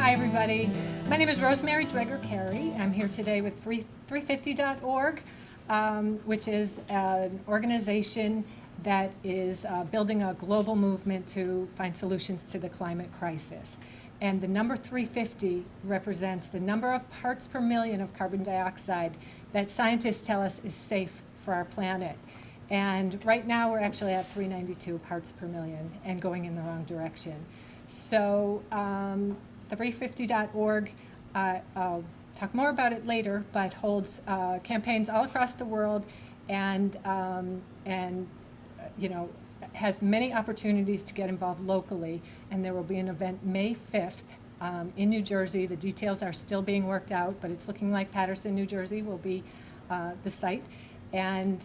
Hi, everybody. My name is Rosemary Dreger-Carey. I'm here today with 350.org, which is an organization that is building a global movement to find solutions to the climate crisis. And the number 350 represents the number of parts per million of carbon dioxide that scientists tell us is safe for our planet. And right now we're actually at 392 parts per million and going in the wrong direction. So the 350.org, I'll talk more about it later, but holds campaigns all across the world and has many opportunities to get involved locally. And there will be an event May 5th in New Jersey. The details are still being worked out, but it's looking like Paterson, New Jersey will be the site. And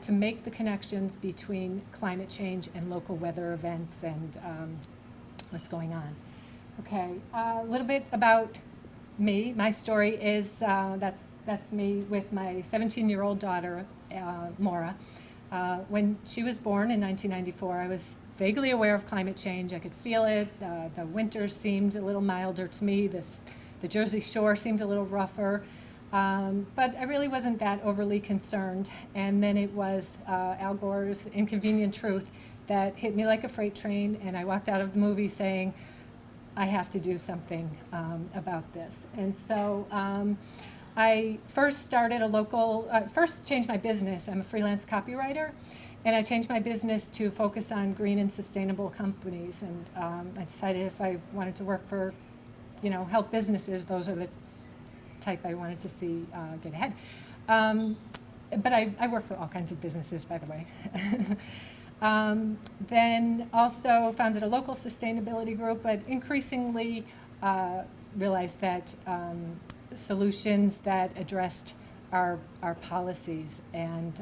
to make the connections between climate change and local weather events and what's going on. Okay, a little bit about me. My story is that's me with my 17-year-old daughter, Maura. When she was born in 1994, I was vaguely aware of climate change. I could feel it. The winters seemed a little milder to me. The Jersey Shore seemed a little rougher. But I really wasn't that overly concerned. And then it was Al Gore's Inconvenient Truth that hit me like a freight train, and I walked out of the movie saying, I have to do something about this. And so I first changed my business. I'm a freelance copywriter, and I changed my business to focus on green and sustainable companies. And I decided if I wanted to work for, help businesses, those are the type I wanted to see get ahead. But I work for all kinds of businesses, by the way. Then also founded a local sustainability group, but increasingly realized that solutions that addressed our policies and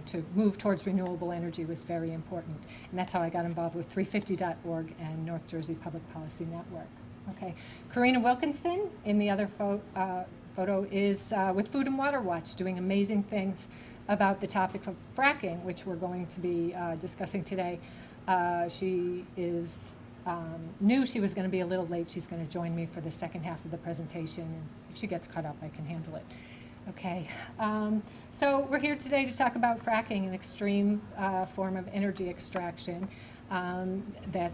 to move towards renewable energy was very important. And that's how I got involved with 350.org and North Jersey Public Policy Network. Okay, Karina Wilkinson in the other photo is with Food and Water Watch, doing amazing things about the topic of fracking, which we're going to be discussing today. She is knew she was going to be a little late. She's going to join me for the second half of the presentation. And if she gets caught up, I can handle it. Okay, so we're here today to talk about fracking, an extreme form of energy extraction that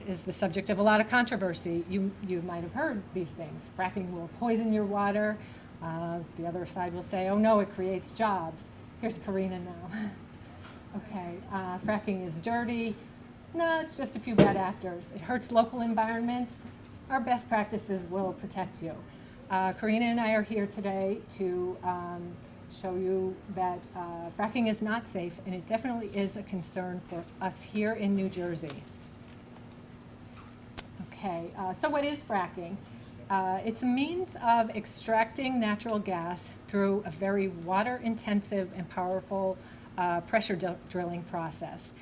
is the subject of a lot of controversy. You might have heard these things. Fracking will poison your water. The other side will say, oh no, it creates jobs. Here's Karina now. Okay, fracking is dirty. No, it's just a few bad actors. It hurts local environments. Our best practices will protect you. Karina and I are here today to show you that fracking is not safe, and it definitely is a concern for us here in New Jersey. Okay, so what is fracking? It's a means of extracting natural gas through a very water-intensive and powerful pressure drilling process.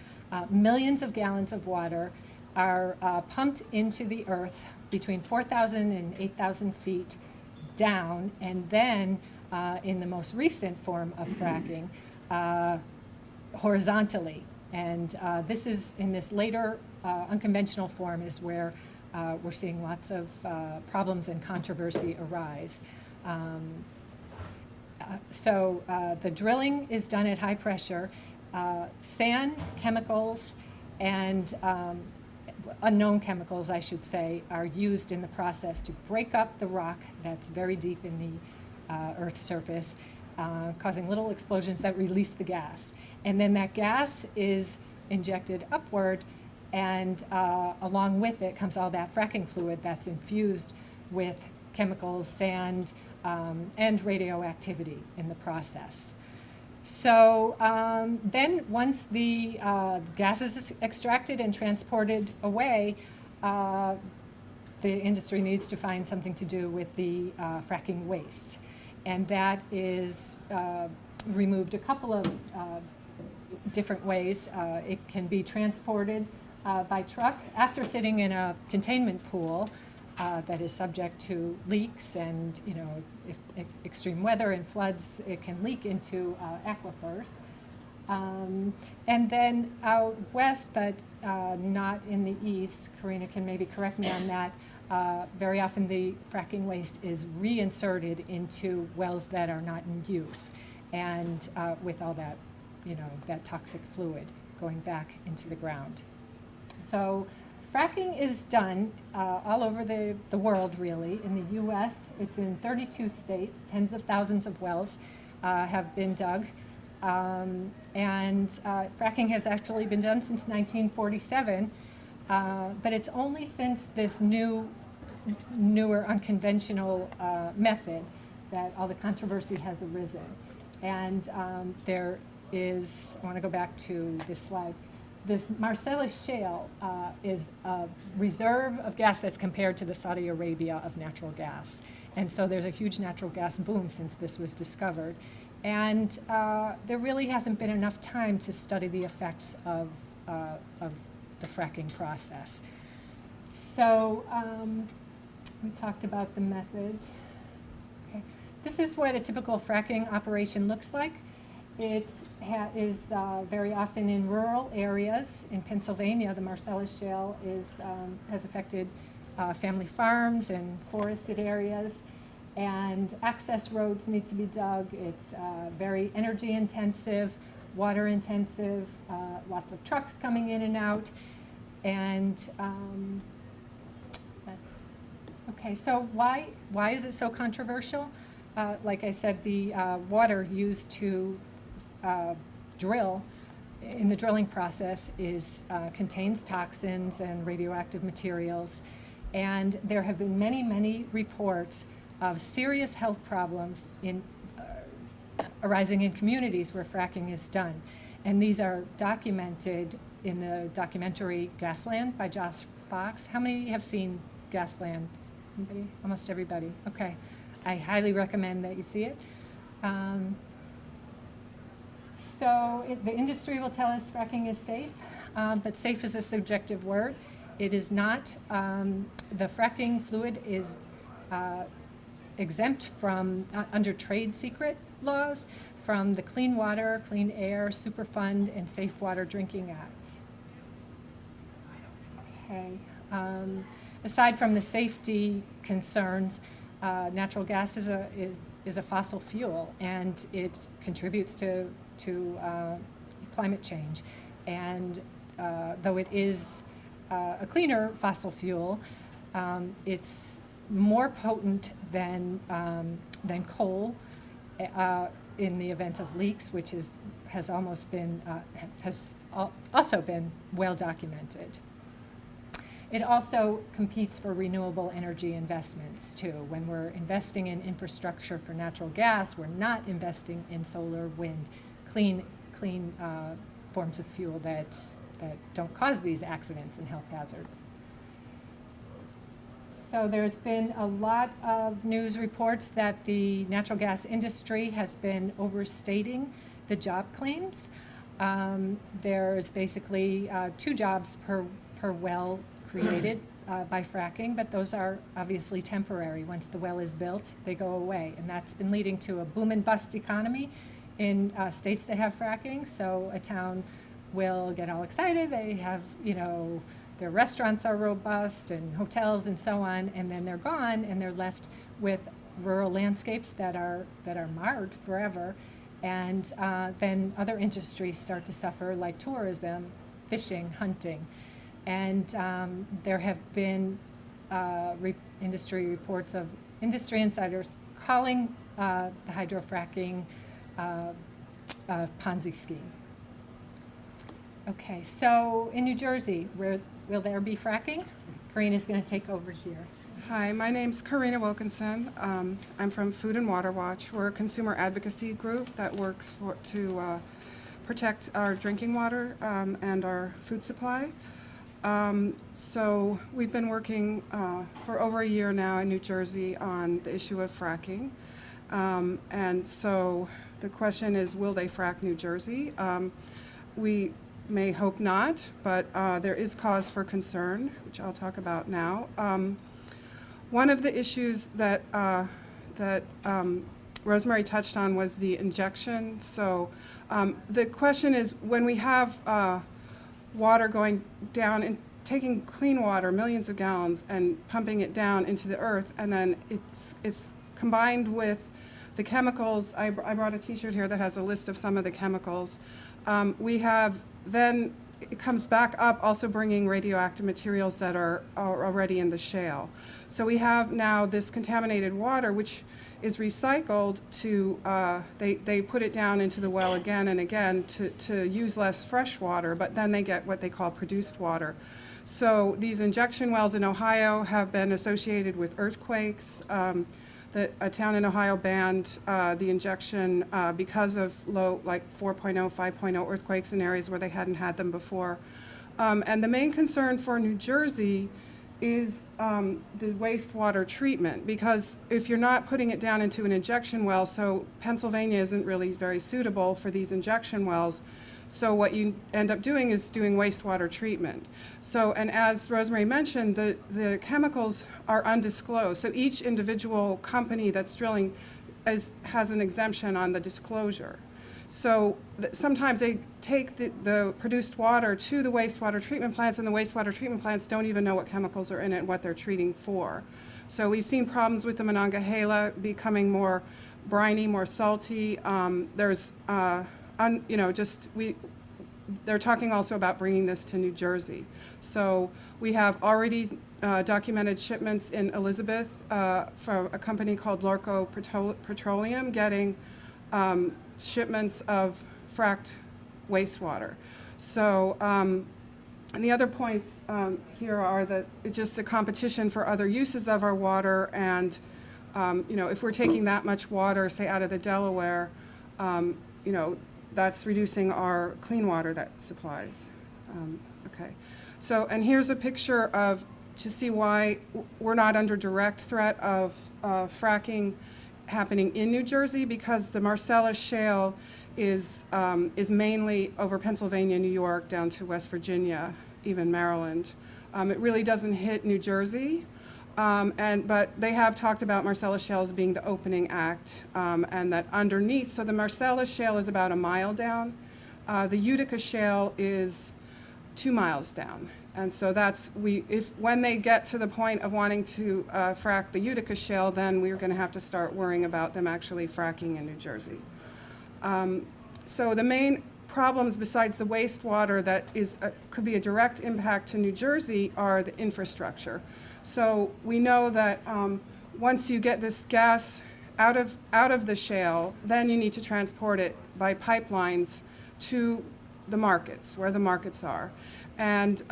Millions of gallons of water are pumped into the earth between 4,000 and 8,000 feet down, and then in the most recent form of fracking, horizontally. And this is, in this later unconventional form, is where we're seeing lots of problems and controversy arise. So the drilling is done at high pressure. Sand, chemicals, and unknown chemicals, I should say, are used in the process to break up the rock that's very deep in the Earth's surface, causing little explosions that release the gas. And then that gas is injected upward, and along with it comes all that fracking fluid that's infused with chemicals, sand, and radioactivity in the process. So then once the gas is extracted and transported away, the industry needs to find something to do with the fracking waste. And that is removed a couple of different ways. It can be transported by truck after sitting in a containment pool that is subject to leaks, and if extreme weather and floods, it can leak into aquifers. And then out west, but not in the east, Karina can maybe correct me on that, very often the fracking waste is reinserted into wells that are not in use, and with all that, that toxic fluid going back into the ground. So fracking is done all over the world, really. In the U.S., it's in 32 states. Tens of thousands of wells have been dug. And fracking has actually been done since 1947, but it's only since this newer unconventional method that all the controversy has arisen. And there is, I want to go back to this slide, this Marcellus Shale is a reserve of gas that's compared to the Saudi Arabia of natural gas. And so there's a huge natural gas boom since this was discovered. And there really hasn't been enough time to study the effects of the fracking process. So we talked about the method. Okay. This is what a typical fracking operation looks like. It is very often in rural areas. In Pennsylvania, the Marcellus Shale has affected family farms and forested areas. And access roads need to be dug. It's very energy intensive, water intensive, lots of trucks coming in and out. And okay, so why is it so controversial? Like I said, the water used to drill in the drilling process contains toxins and radioactive materials. And there have been many, many reports of serious health problems arising in communities where fracking is done. And these are documented in the documentary Gasland by Josh Fox. How many have seen Gasland? Anybody? Almost everybody. Okay. I highly recommend that you see it. The industry will tell us fracking is safe, but safe is a subjective word. It is not. The fracking fluid is exempt from, under trade secret laws, from the Clean Water, Clean Air, Superfund, and Safe Water Drinking Act. Okay. Aside from the safety concerns, natural gas is a fossil fuel, and it contributes to climate change. And though it is a cleaner fossil fuel, it's more potent than coal in the event of leaks, which has also been well documented. It also competes for renewable energy investments too. When we're investing in infrastructure for natural gas, we're not investing in solar, wind, clean forms of fuel that don't cause these accidents and health hazards. So there's been a lot of news reports that the natural gas industry has been overstating the job claims. There's basically 2 jobs per well created by fracking, but those are obviously temporary. Once the well is built, they go away. And that's been leading to a boom and bust economy in states that have fracking. So a town will get all excited. They have, their restaurants are robust and hotels and so on, and then they're gone and they're left with rural landscapes that are marred forever. And then other industries start to suffer, like tourism, fishing, hunting. And there have been industry reports of industry insiders calling the hydrofracking Ponzi scheme. Okay, so in New Jersey, will there be fracking? Karina's going to take over here. Hi, my name's Karina Wilkinson. I'm from Food and Water Watch. We're a consumer advocacy group that works to protect our drinking water and our food supply. So we've been working for over a year now in New Jersey on the issue of fracking. And so the question is, will they frack New Jersey? We may hope not, but there is cause for concern, which I'll talk about now. One of the issues that Rosemary touched on was the injection. So the question is, when we have water going down taking clean water, millions of gallons, and pumping it down into the earth, and then it's combined with the chemicals. I brought a T-shirt here that has a list of some of the chemicals. We have then, it comes back up also bringing radioactive materials that are already in the shale. So we have now this contaminated water, which is recycled to, they put it down into the well again and again to use less fresh water, but then they get what they call produced water. So these injection wells in Ohio have been associated with earthquakes. A town in Ohio banned the injection because of low, like 4.0, 5.0 earthquakes in areas where they hadn't had them before. And the main concern for New Jersey is the wastewater treatment, because if you're not putting it down into an injection well, so Pennsylvania isn't really very suitable for these injection wells. So what you end up doing is doing wastewater treatment. So, and as Rosemary mentioned, the chemicals are undisclosed. So each individual company that's drilling has an exemption on the disclosure. So sometimes they take the produced water to the wastewater treatment plants, and the wastewater treatment plants don't even know what chemicals are in it and what they're treating for. So we've seen problems with the Monongahela becoming more briny, more salty. There's they're talking also about bringing this to New Jersey. So we have already documented shipments in Elizabeth from a company called Lorco Petroleum getting shipments of fracked wastewater. So, and the other points here are that it's just a competition for other uses of our water, and if we're taking that much water, say out of the Delaware, that's reducing our clean water that supplies. Okay, so, and here's a picture of, to see why we're not under direct threat of fracking happening in New Jersey, because the Marcellus Shale is mainly over Pennsylvania, New York, down to West Virginia, even Maryland. It really doesn't hit New Jersey. But they have talked about Marcellus Shale as being the opening act, and that underneath, so the Marcellus Shale is about a mile down. The Utica Shale is 2 miles down. And so when they get to the point of wanting to frack the Utica Shale, then we're going to have to start worrying about them actually fracking in New Jersey. So the main problems besides the wastewater that could be a direct impact to New Jersey are the infrastructure. So we know that once you get this gas out of the shale, then you need to transport it by pipelines to the markets, where the markets are. And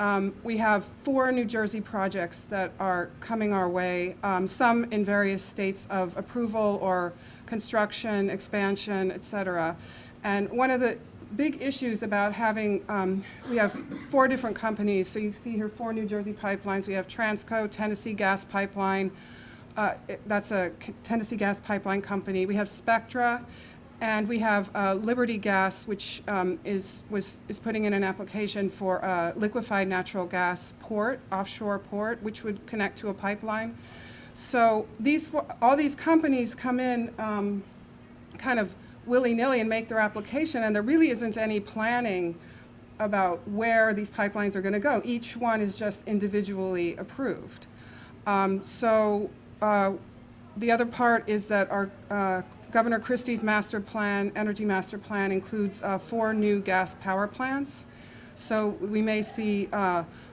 we have 4 New Jersey projects that are coming our way, some in various states of approval or construction, expansion, et cetera. And one of the big issues about having, we have 4 different companies. So you see here 4 New Jersey pipelines. We have Transco, Tennessee Gas Pipeline. That's a Tennessee Gas Pipeline company. We have Spectra, and we have Liberty Gas, which is putting in an application for a liquefied natural gas port, offshore port, which would connect to a pipeline. So all these companies come in kind of willy-nilly and make their application, and there really isn't any planning about where these pipelines are going to go. Each one is just individually approved. The other part is that our Governor Christie's master plan, energy master plan, includes 4 new gas power plants. So we may see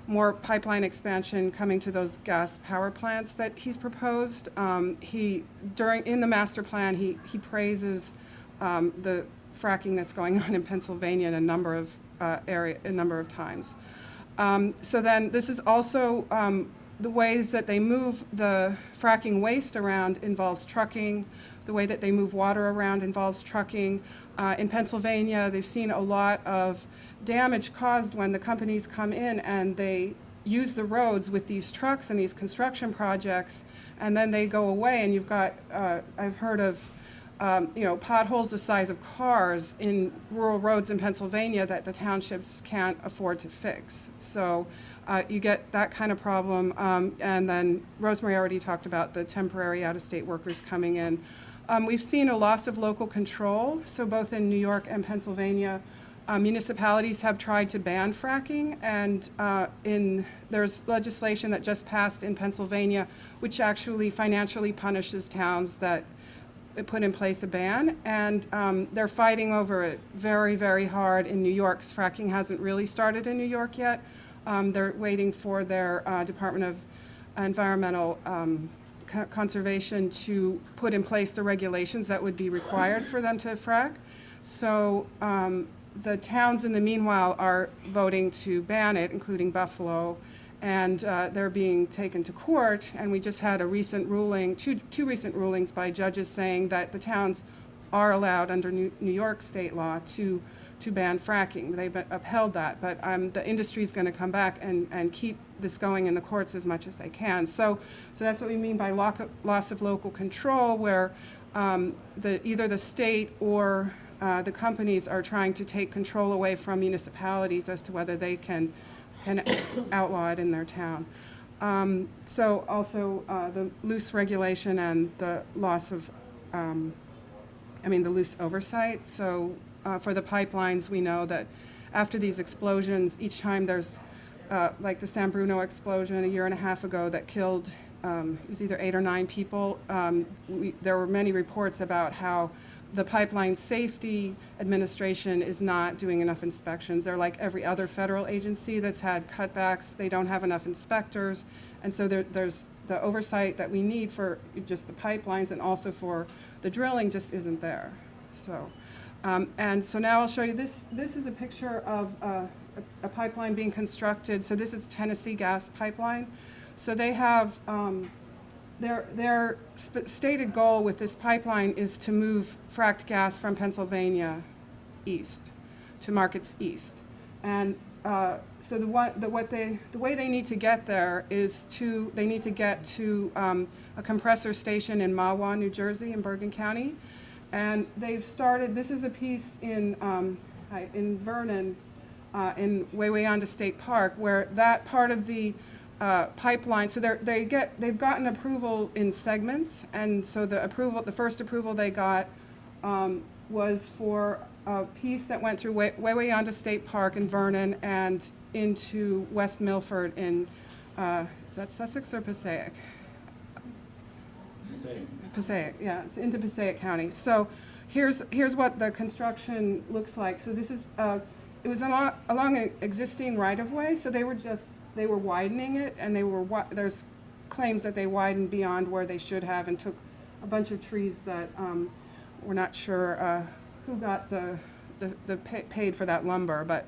more pipeline expansion coming to those gas power plants that he's proposed. In the master plan, he praises the fracking that's going on in Pennsylvania in a number of times. So then this is also the ways that they move the fracking waste around involves trucking. The way that they move water around involves trucking. In Pennsylvania, they've seen a lot of damage caused when the companies come in and they use the roads with these trucks and these construction projects, and then they go away, and you've got, I've heard of potholes the size of cars in rural roads in Pennsylvania that the townships can't afford to fix. So you get that kind of problem. And then Rosemary already talked about the temporary out-of-state workers coming in. We've seen a loss of local control. So both in New York and Pennsylvania, Municipalities have tried to ban fracking, and there's legislation that just passed in Pennsylvania which actually financially punishes towns that put in place a ban, and they're fighting over it very, very hard in New York, 'cause fracking hasn't really started in New York yet. They're waiting for their Department of Environmental Conservation to put in place the regulations that would be required for them to frack. So the towns in the meanwhile are voting to ban it, including Buffalo, and they're being taken to court. And we just had a recent ruling, two recent rulings by judges saying that the towns are allowed under New York state law to ban fracking. They've upheld that, but the industry's going to come back and keep this going in the courts as much as they can. So that's what we mean by loss of local control, where either the state or the companies are trying to take control away from municipalities as to whether they can outlaw it in their town. So also the loose regulation and the loss of, the loose oversight. So for the pipelines, we know that after these explosions, each time there's, like the San Bruno explosion a year and a half ago that killed, it was either 8 or 9 people, there were many reports about how the Pipeline Safety Administration is not doing enough inspections. They're like every other federal agency that's had cutbacks. They don't have enough inspectors. And so there's the oversight that we need for just the pipelines and also for the drilling just isn't there. So, and so now I'll show you this. This is a picture of a pipeline being constructed. So this is Tennessee Gas Pipeline. So they have, their stated goal with this pipeline is to move fracked gas from Pennsylvania east to markets east, and so the way they need to get there is they need to get to a compressor station in Mahwah, New Jersey, in Bergen County, and they've started. This is a piece in Vernon, in way onto State Park, where that part of the pipeline, so they've gotten approval in segments, and so the first approval they got was for a piece that went through way onto State Park in Vernon and into West Milford in, is that Sussex or Passaic? Passaic, yeah, it's into Passaic County. So here's what the construction looks like. So this is, it was along an existing right-of-way, so they were widening it, and there's claims that they widened beyond where they should have and took a bunch of trees that we're not sure who got the paid for that lumber. But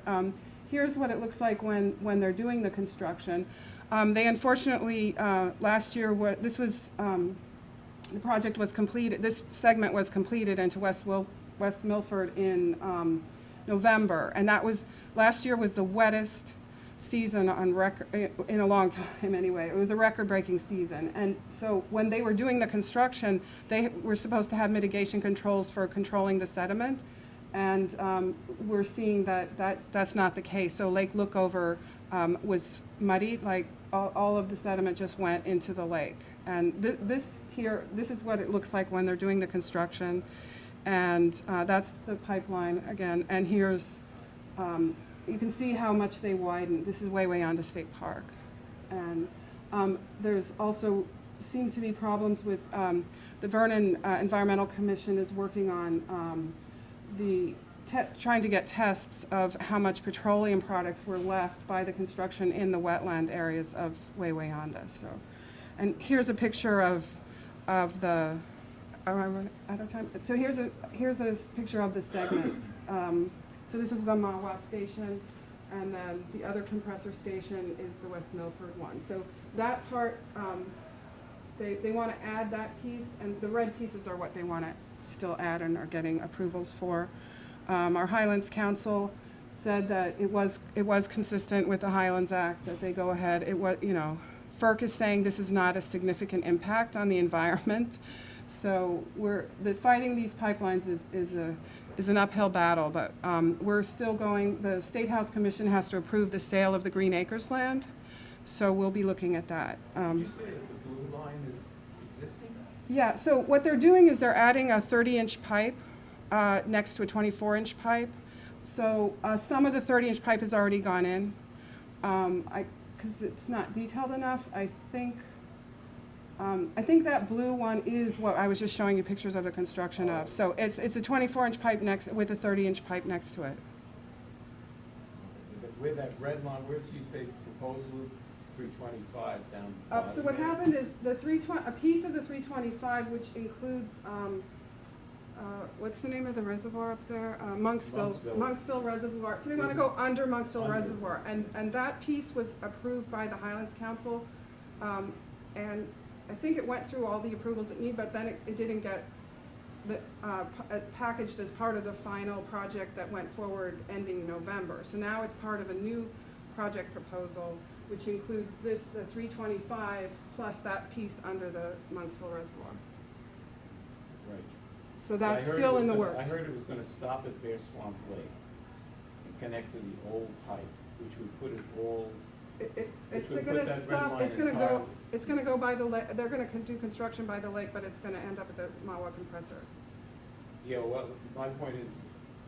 here's what it looks like when they're doing the construction. They unfortunately last year the project was completed. This segment was completed into West Milford in November, and last year was the wettest season on record in a long time anyway. It was a record-breaking season, and so when they were doing the construction, they were supposed to have mitigation controls for controlling the sediment, and we're seeing that's not the case. So Lake Lookover was muddied, like all of the sediment just went into the lake, and this is what it looks like when they're doing the construction, and that's the pipeline again, and here's you can see how much they widened. This is way onto State Park. And there's also seem to be problems with the Vernon Environmental Commission is working on trying to get tests of how much petroleum products were left by the construction in the wetland areas of way onto. So, and here's a picture of the, I run out of time. So here's a picture of the segments. So this is the Mahwah station, and then the other compressor station is the West Milford one. So that part, they want to add that piece, and the red pieces are what they want to still add and are getting approvals for. Our Highlands Council said that it was consistent with the Highlands Act, that they go ahead. It was, FERC is saying this is not a significant impact on the environment. So fighting these pipelines is an uphill battle, but we're still going. The State House Commission has to approve the sale of the Green Acres land, so we'll be looking at that. Did you say that the blue line is existing? Yeah, so what they're doing is they're adding a 30-inch pipe next to a 24-inch pipe. So some of the 30-inch pipe has already gone in. Because it's not detailed enough, I think that blue one is what I was just showing you pictures of the construction of. So it's a 24-inch pipe next, with a 30-inch pipe next to it. Where that red line, where's you say proposed loop 325 down? So what happened is the 320, a piece of the 325, which includes, what's the name of the reservoir up there? Monksville Reservoir. So they want to go under Monksville Reservoir. And that piece was approved by the Highlands Council. And I think it went through all the approvals it needed, but then it didn't get packaged as part of the final project that went forward ending November. So now it's part of a new project proposal, which includes the 325 plus that piece under the Monksville Reservoir. Right. So that's still in the works. I heard it was gonna stop at Bear Swamp Lake and connect to the old pipe, which would put it all. It's would gonna put that red stop, line it's gonna go, entirely- it's gonna go by the lake, they're gonna do construction by the lake, but it's gonna end up at the Mawa compressor. Yeah, well, my point is,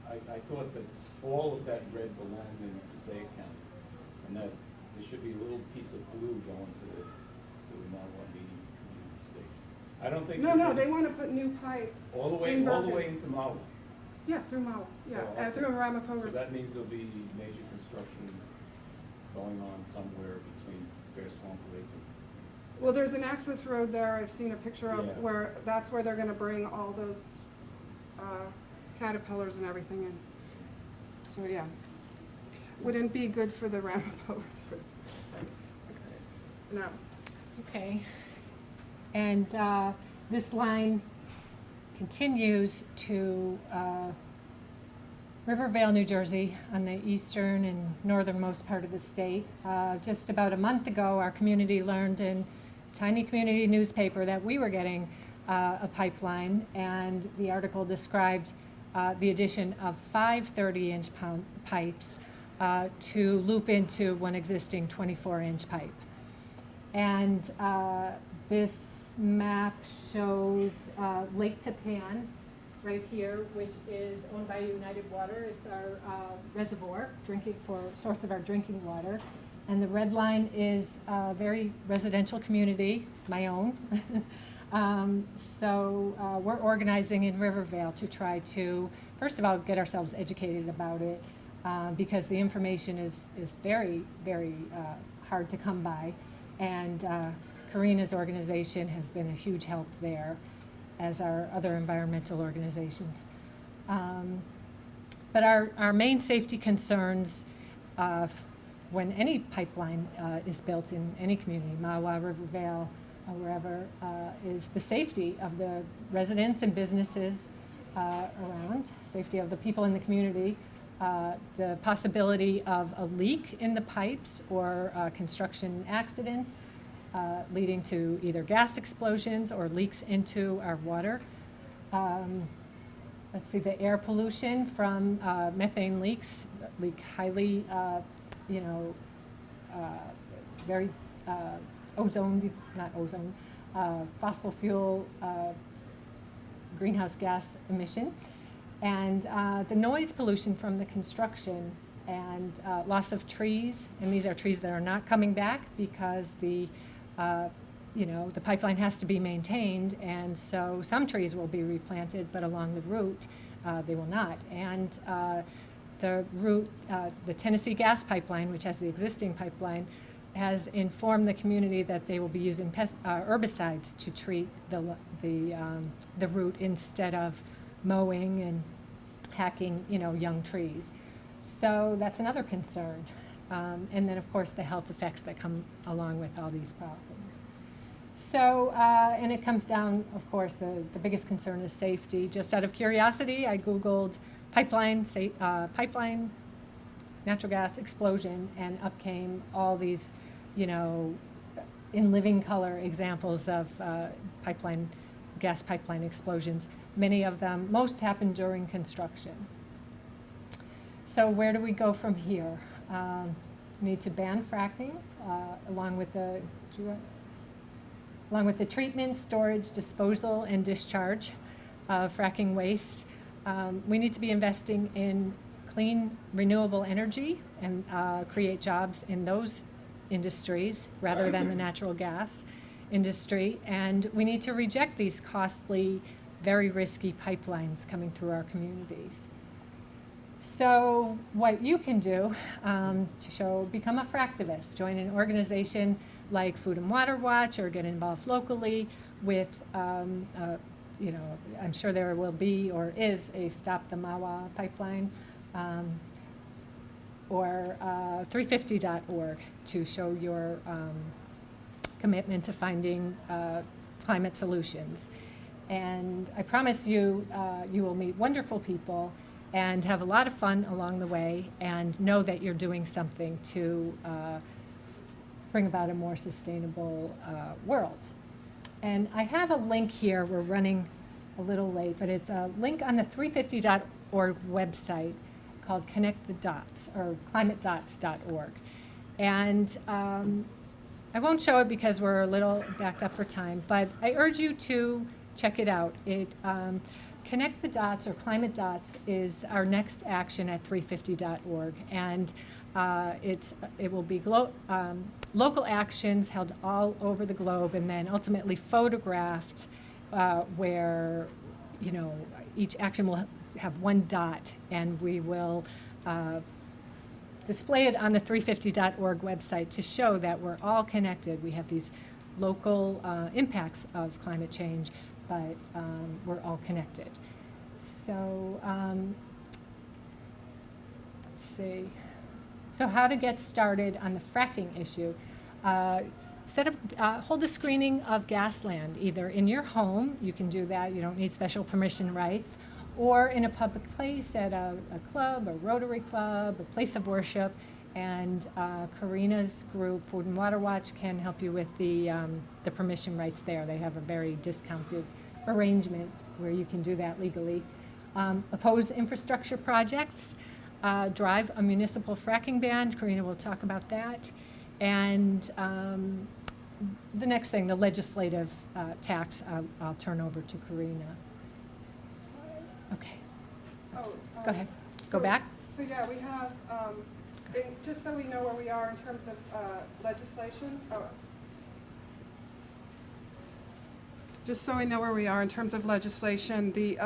I thought that all of that red belonged in Passaic County, and that there should be a little piece of blue going to the Mount meeting station. I don't think. No, they wanna put new pipe, All the way in Bergen. into Maui. yeah, through Mawa, yeah, So, and through So Ramapo. that means there'll be major construction going on somewhere between Bear Swamp Lake and. Well, there's an access road there, I've seen a picture of, Yeah. where, that's where they're gonna bring all those caterpillars and everything in. So, yeah. Wouldn't be good for the Ramapos. No. Okay. And this line continues to Rivervale, New Jersey, on the eastern and northernmost part of the state. Just about a month ago, our community learned in a tiny community newspaper that we were getting a pipeline, and the article described the addition of 5 30-inch pipes to loop into one existing 24-inch pipe. And this map shows Lake Tapan right here, which is owned by United Water. It's our reservoir, source of our drinking water. And the red line is a very residential community, my own. So we're organizing in Rivervale to try to, first of all, get ourselves educated about it, because the information is very, very hard to come by. And Karina's organization has been a huge help there, as are other environmental organizations. But our main safety concerns when any pipeline is built in any community, Mahwah, Rivervale, or wherever, is the safety of the residents and businesses around, safety of the people in the community, the possibility of a leak in the pipes or construction accidents leading to either gas explosions or leaks into our water. Let's see, the air pollution from methane leaks, leak highly, very fossil fuel greenhouse gas emission. And the noise pollution from the construction and loss of trees, and these are trees that are not coming back because the pipeline has to be maintained, and so some trees will be replanted, but along the route they will not. And the route, the Tennessee gas pipeline, which has the existing pipeline, has informed the community that they will be using herbicides to treat the route instead of mowing and hacking, young trees. So that's another concern. And then, of course, the health effects that come along with all these problems. So, and it comes down, of course, the biggest concern is safety. Just out of curiosity, I Googled pipeline natural gas explosion, and up came all these, in living color examples of gas pipeline explosions. Many of them, most happen during construction. So where do we go from here? We need to ban fracking, along with the treatment, storage, disposal, and discharge of fracking waste. We need to be investing in clean, renewable energy and create jobs in those industries rather than the natural gas industry. And we need to reject these costly, very risky pipelines coming through our communities. So what you can do become a fractivist, join an organization like Food and Water Watch, or get involved locally with, I'm sure there will be or is a Stop the Mawa pipeline, or 350.org to show your commitment to finding climate solutions. And I promise you, you will meet wonderful people and have a lot of fun along the way, and know that you're doing something to bring about a more sustainable world. And I have a link here. We're running a little late, but it's a link on the 350.org website called Connect the Dots, or climatedots.org. And I won't show it because we're a little backed up for time, but I urge you to check it out. Connect the Dots, or Climate Dots, is our next action at 350.org, and it will be local actions held all over the globe, and then ultimately photographed, where each action will have one dot, and we will display it on the 350.org website to show that we're all connected. We have these local impacts of climate change, but we're all connected. So let's see. So how to get started on the fracking issue. Hold a screening of Gasland, either in your home, you can do that, you don't need special permission rights, or in a public place at a club, a Rotary Club, a place of worship. And Karina's group, Food and Water Watch, can help you with the permission rights there. They have a very discounted arrangement where you can do that legally. Oppose infrastructure projects. Drive a municipal fracking ban. Karina will talk about that. And the next thing, the legislative tax, I'll turn over to Karina. Okay. Go ahead. Go back. So yeah, we have, just so we know where we are in terms of legislation. Just so we know where we are in terms of legislation, the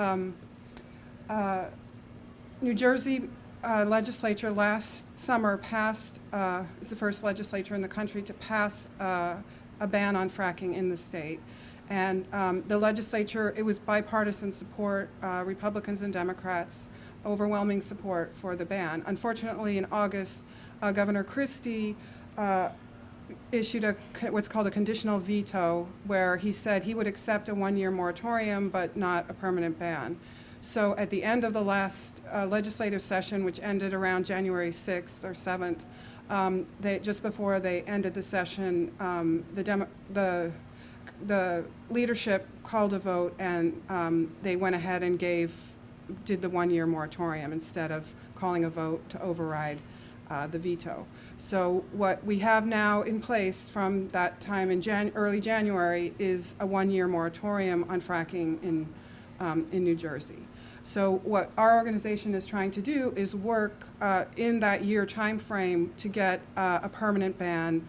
New Jersey legislature last summer passed, is the first legislature in the country to pass a ban on fracking in the state. And the legislature, it was bipartisan support, Republicans and Democrats, overwhelming support for the ban. Unfortunately, in August, Governor Christie issued what's called a conditional veto, where he said he would accept a one-year moratorium but not a permanent ban. So at the end of the last legislative session, which ended around January 6th or 7th, just before they ended the session, the leadership called a vote, and they went ahead and did the one-year moratorium instead of calling a vote to override the veto. So what we have now in place from that time in early January is a one-year moratorium on fracking in New Jersey. So what our organization is trying to do is work in that year time frame to get a permanent ban,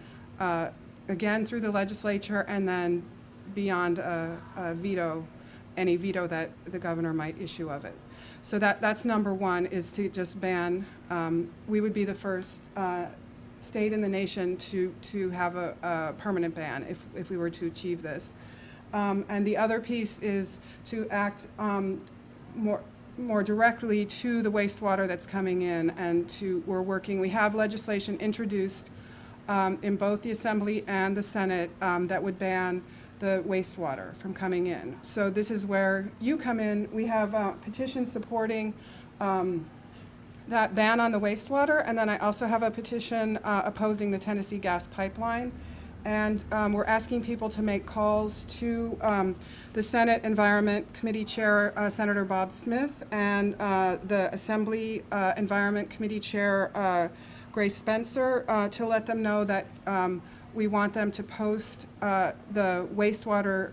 again through the legislature, and then beyond a veto, any veto that the governor might issue of it. So that's number one, is to just ban. We would be the first state in the nation to have a permanent ban if we were to achieve this. And the other piece is to act more directly to the wastewater that's coming in, and we have legislation introduced in both the Assembly and the Senate that would ban the wastewater from coming in. So this is where you come in. We have petitions supporting that ban on the wastewater, and then I also have a petition opposing the Tennessee gas pipeline. And we're asking people to make calls to the Senate Environment Committee Chair, Senator Bob Smith, and the Assembly Environment Committee Chair, Grace Spencer, to let them know that we want them to post the wastewater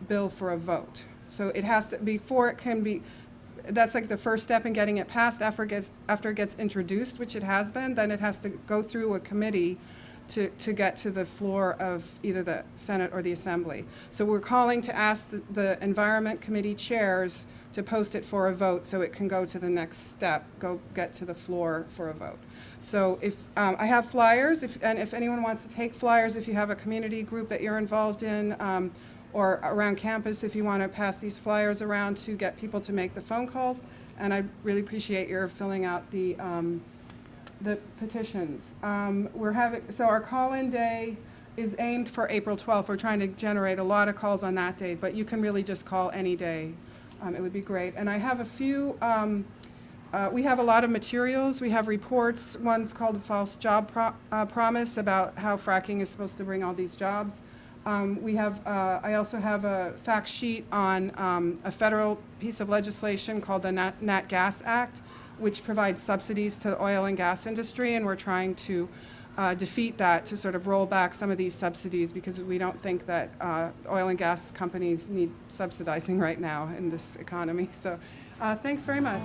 bill for a vote. So it has to, before it can be, that's like the first step in getting it passed. After it gets introduced, which it has been, then it has to go through a committee to get to the floor of either the Senate or the Assembly. So we're calling to ask the Environment Committee chairs to post it for a vote so it can go to the next step, go get to the floor for a vote. So if I have flyers, and if anyone wants to take flyers, if you have a community group that you're involved in, or around campus, if you want to pass these flyers around to get people to make the phone calls. And I really appreciate your filling out the petitions. So our call-in day is aimed for April 12th. We're trying to generate a lot of calls on that day, but you can really just call any day. It would be great. And I have a few, we have a lot of materials. We have reports. One's called the False Job Promise, about how fracking is supposed to bring all these jobs. I also have a fact sheet on a federal piece of legislation called the Nat Gas Act, which provides subsidies to the oil and gas industry, and we're trying to defeat that, to sort of roll back some of these subsidies, because we don't think that oil and gas companies need subsidizing right now in this economy. So thanks very much.